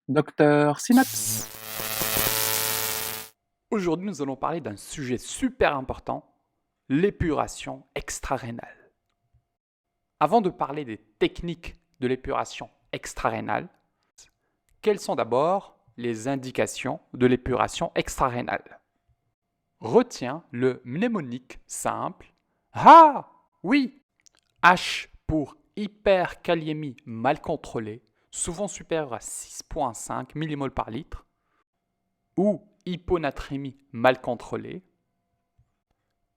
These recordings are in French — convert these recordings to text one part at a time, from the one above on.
Docteur Synapse. Aujourd'hui, nous allons parler d'un sujet super important, l'épuration extrarénale. Avant de parler des techniques de l'épuration extrarénale, quelles sont d'abord les indications de l'épuration extrarénale? Retiens le mnémonique simple Ah oui H pour hyperkaliémie mal contrôlée, souvent supérieure à 6,5 mmol par litre, ou hyponatrémie mal contrôlée.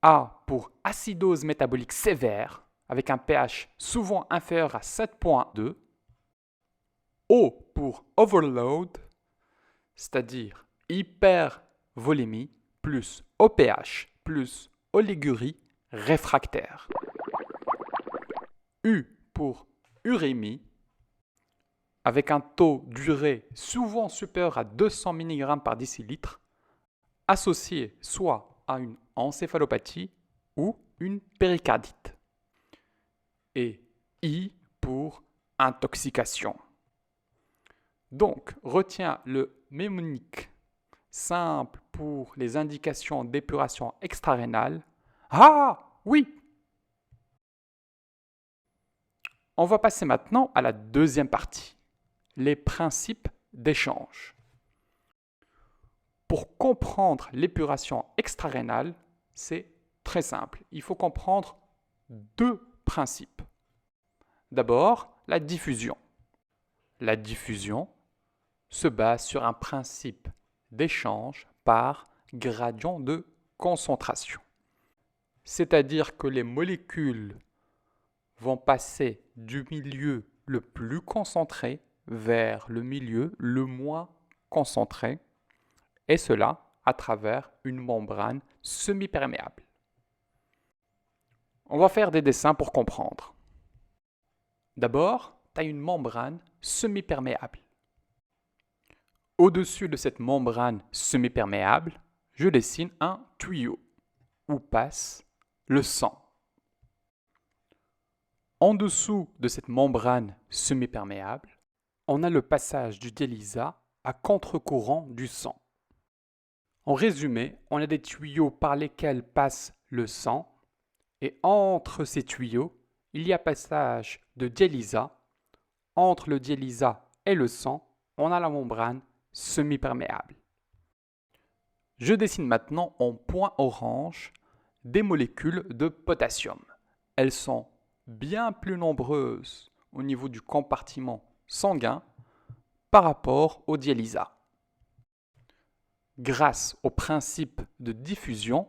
A pour acidose métabolique sévère, avec un pH souvent inférieur à 7,2. O pour overload, c'est-à-dire hypervolémie plus OPH plus oligurie réfractaire. U pour urémie, avec un taux d'urée souvent supérieur à 200 mg par décilitre, associé soit à une encéphalopathie ou une péricardite. Et I pour intoxication. Donc, retiens le mnémonique simple pour les indications d'épuration extrarénale. Ah oui. On va passer maintenant à la deuxième partie, les principes d'échange. Pour comprendre l'épuration extrarénale, c'est très simple. Il faut comprendre deux principes. D'abord, la diffusion. La diffusion se base sur un principe d'échange par gradient de concentration. C'est-à-dire que les molécules vont passer du milieu le plus concentré vers le milieu le moins concentré, et cela à travers une membrane semi-perméable. On va faire des dessins pour comprendre. D'abord, tu as une membrane semi-perméable. Au-dessus de cette membrane semi-perméable, je dessine un tuyau où passe le sang. En dessous de cette membrane semi-perméable, on a le passage du dialysat à contre-courant du sang. En résumé, on a des tuyaux par lesquels passe le sang, et entre ces tuyaux, il y a passage de dialysat. Entre le dialysat et le sang, on a la membrane semi-perméable. Je dessine maintenant en point orange des molécules de potassium. Elles sont bien plus nombreuses au niveau du compartiment sanguin par rapport au dialysat. Grâce au principe de diffusion,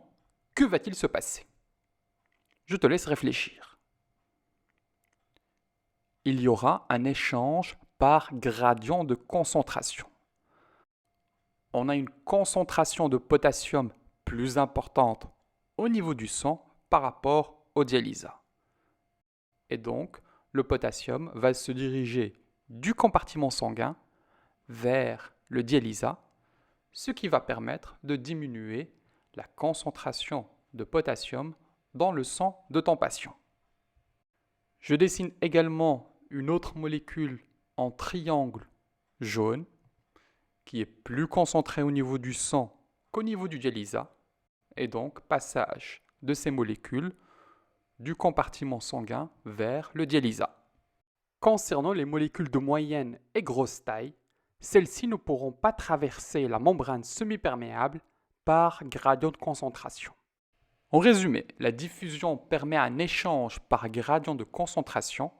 que va-t-il se passer? Je te laisse réfléchir. Il y aura un échange par gradient de concentration. On a une concentration de potassium plus importante au niveau du sang par rapport au dialysat. Et donc, le potassium va se diriger du compartiment sanguin vers le dialysat, ce qui va permettre de diminuer la concentration de potassium dans le sang de ton patient. Je dessine également une autre molécule en triangle jaune qui est plus concentrée au niveau du sang qu'au niveau du dialysat, et donc passage de ces molécules du compartiment sanguin vers le dialysat. Concernant les molécules de moyenne et grosse taille, celles-ci ne pourront pas traverser la membrane semi-perméable par gradient de concentration. En résumé, la diffusion permet un échange par gradient de concentration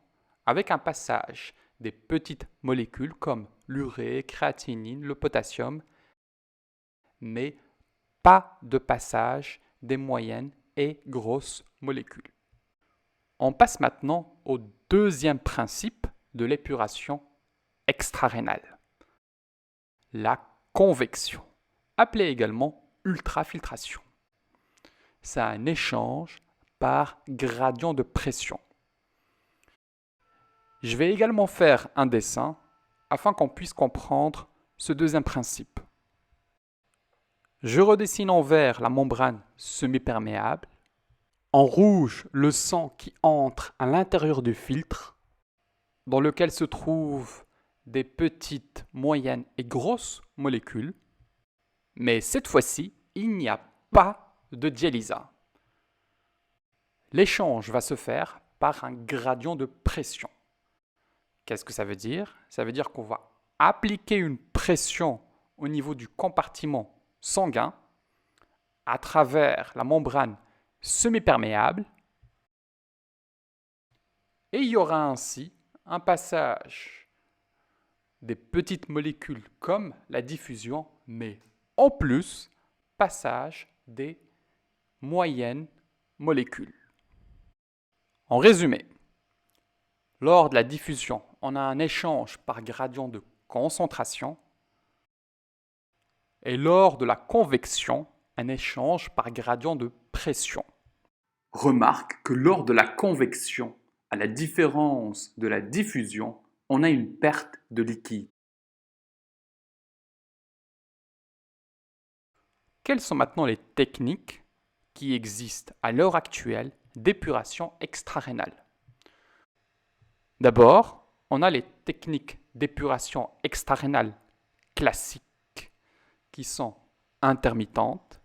avec un passage des petites molécules comme l'urée, créatinine, le potassium, mais pas de passage des moyennes et grosses molécules. On passe maintenant au deuxième principe de l'épuration extrarénale, la convection, appelée également ultrafiltration. C'est un échange par gradient de pression. Je vais également faire un dessin afin qu'on puisse comprendre ce deuxième principe. Je redessine en vert la membrane semi-perméable, en rouge le sang qui entre à l'intérieur du filtre, dans lequel se trouvent des petites, moyennes et grosses molécules. Mais cette fois-ci, il n'y a pas de dialysat. L'échange va se faire par un gradient de pression. Qu'est-ce que ça veut dire? Ça veut dire qu'on va appliquer une pression au niveau du compartiment sanguin à travers la membrane semi-perméable et il y aura ainsi un passage des petites molécules comme la diffusion, mais en plus, passage des moyennes molécules. En résumé, lors de la diffusion, on a un échange par gradient de concentration et lors de la convection, un échange par gradient de pression. Remarque que lors de la convection, à la différence de la diffusion, on a une perte de liquide. Quelles sont maintenant les techniques qui existent à l'heure actuelle d'épuration extrarénale? D'abord, on a les techniques d'épuration extrarénale classiques qui sont intermittentes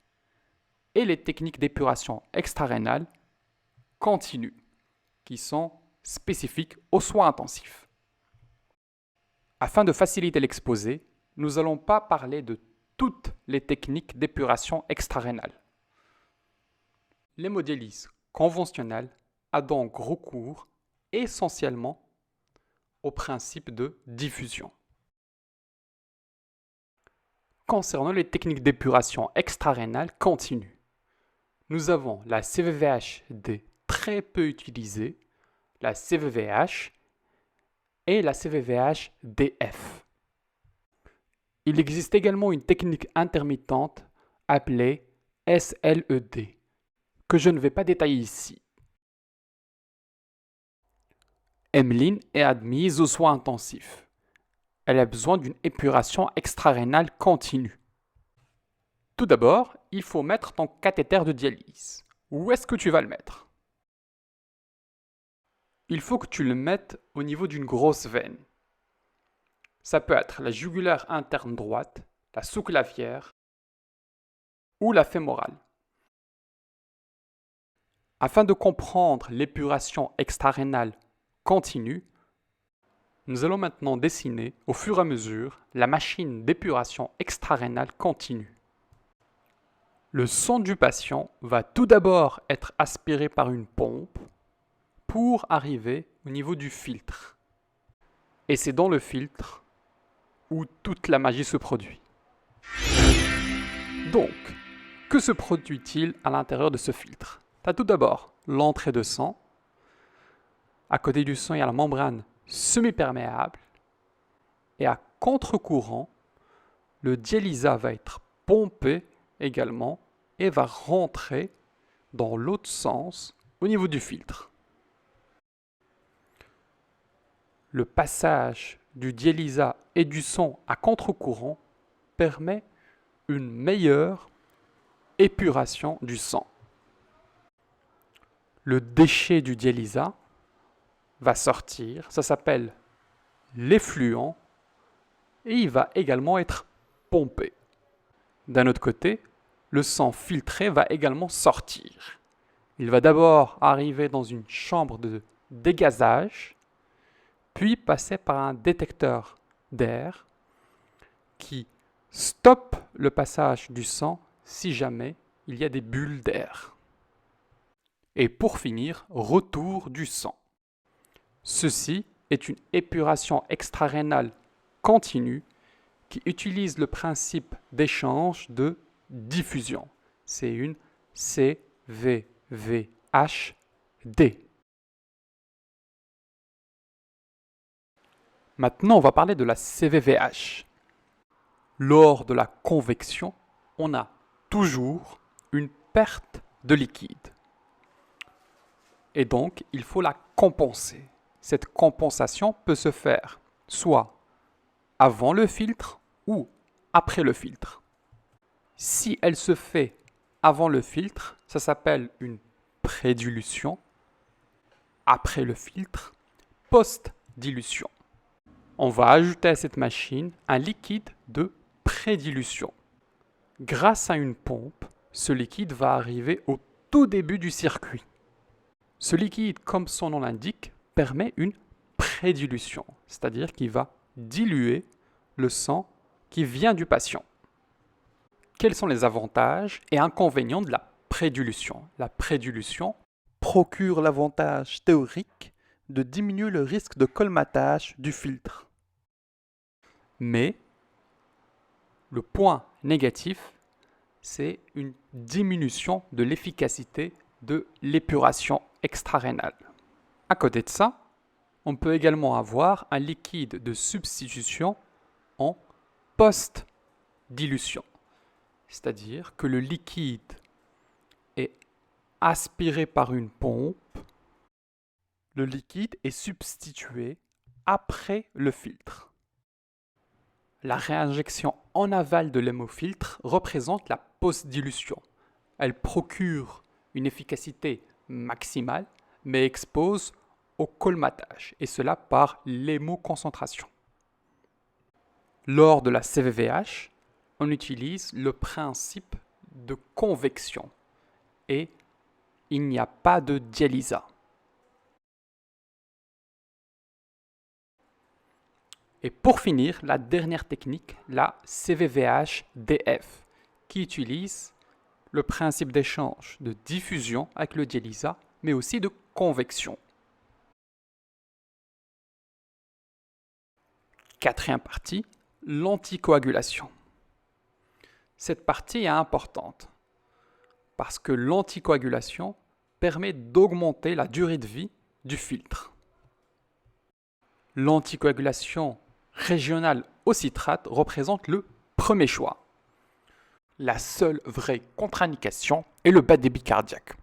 et les techniques d'épuration extrarénale continue qui sont spécifiques aux soins intensifs. Afin de faciliter l'exposé, nous n'allons pas parler de toutes les techniques d'épuration extrarénale. L'hémodialyse conventionnelle a donc recours essentiellement au principe de diffusion. Concernant les techniques d'épuration extrarénale continue, nous avons la CVVH-D très peu utilisée, la CVVH et la CVVH-DF. Il existe également une technique intermittente appelée SLED, que je ne vais pas détailler ici. Emeline est admise aux soins intensifs. Elle a besoin d'une épuration extrarénale continue. Tout d'abord, il faut mettre ton cathéter de dialyse. Où est-ce que tu vas le mettre? Il faut que tu le mettes au niveau d'une grosse veine. Ça peut être la jugulaire interne droite, la sous-clavière ou la fémorale. Afin de comprendre l'épuration extrarénale continue, nous allons maintenant dessiner au fur et à mesure la machine d'épuration extrarénale continue. Le sang du patient va tout d'abord être aspiré par une pompe pour arriver au niveau du filtre. Et c'est dans le filtre où toute la magie se produit. Donc, que se produit-il à l'intérieur de ce filtre? Tu as tout d'abord l'entrée de sang. À côté du sang, il y a la membrane semi-perméable. Et à contre-courant, le dialysat va être pompé également et va rentrer dans l'autre sens au niveau du filtre. Le passage du dialysat et du sang à contre-courant permet une meilleure épuration du sang. Le déchet du dialysat va sortir, ça s'appelle l'effluent et il va également être pompé. D'un autre côté, le sang filtré va également sortir. Il va d'abord arriver dans une chambre de dégazage, puis passer par un détecteur d'air qui stoppe le passage du sang si jamais il y a des bulles d'air. Et pour finir, retour du sang. Ceci est une épuration extrarénale continue qui utilise le principe d'échange de diffusion. C'est une CVVH-D. Maintenant, on va parler de la CVVH. Lors de la convection, on a toujours une perte de liquide. Et donc, il faut la compenser. Cette compensation peut se faire soit avant le filtre ou après le filtre. Si elle se fait avant le filtre, ça s'appelle une prédilution. Après le filtre, post-dilution. On va ajouter à cette machine un liquide de prédilution. Grâce à une pompe, ce liquide va arriver au tout début du circuit. Ce liquide, comme son nom l'indique, permet une prédilution, c'est-à-dire qu'il va diluer le sang qui vient du patient. Quels sont les avantages et inconvénients de la prédilution? La prédilution procure l'avantage théorique de diminuer le risque de colmatage du filtre. Mais le point négatif, c'est une diminution de l'efficacité de l'épuration extrarénale. À côté de ça, on peut également avoir un liquide de substitution en post-dilution. C'est-à-dire que le liquide est aspiré par une pompe, le liquide est substitué après le filtre. La réinjection en aval de l'hémofiltre représente la post-dilution. Elle procure une efficacité maximale, mais expose au colmatage, et cela par l'hémoconcentration. Lors de la CVVH, on utilise le principe de convection et il n'y a pas de dialysa. Et pour finir, la dernière technique, la CVVH-DF, qui utilise le principe d'échange de diffusion avec le dialysa, mais aussi de convection. Quatrième partie, l'anticoagulation. Cette partie est importante parce que l'anticoagulation permet d'augmenter la durée de vie du filtre. L'anticoagulation régionale au citrate représente le premier choix. La seule vraie contre-indication est le bas débit cardiaque.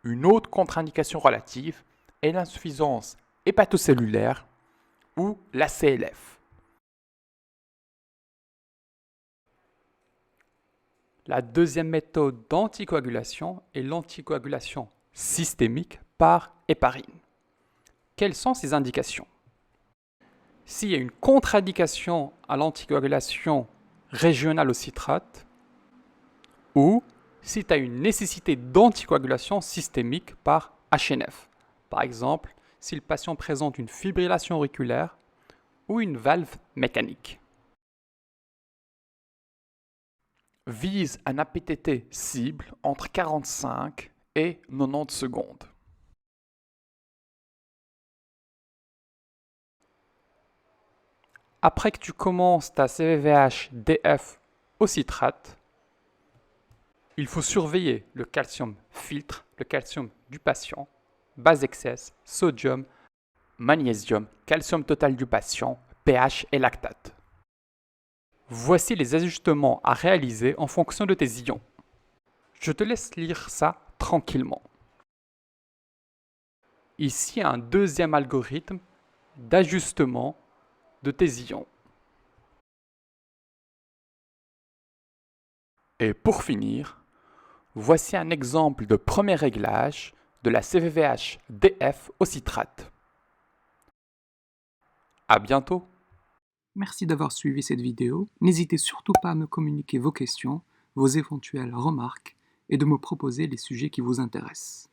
Une autre contre-indication relative est l'insuffisance hépatocellulaire ou la CLF. La deuxième méthode d'anticoagulation est l'anticoagulation systémique par héparine. Quelles sont ces indications? S'il y a une contre-indication à l'anticoagulation régionale au citrate, ou si tu as une nécessité d'anticoagulation systémique par HNF. Par exemple, si le patient présente une fibrillation auriculaire ou une valve mécanique. Vise un APTT cible entre 45 et 90 secondes. Après que tu commences ta CVVH-DF au citrate, il faut surveiller le calcium filtre, le calcium du patient, base excess, sodium, magnésium, calcium total du patient, pH et lactate. Voici les ajustements à réaliser en fonction de tes ions. Je te laisse lire ça tranquillement. Ici, un deuxième algorithme d'ajustement de tes ions. Et pour finir, voici un exemple de premier réglage de la CVVH-DF au citrate. À bientôt! Merci d'avoir suivi cette vidéo. N'hésitez surtout pas à me communiquer vos questions, vos éventuelles remarques et de me proposer les sujets qui vous intéressent.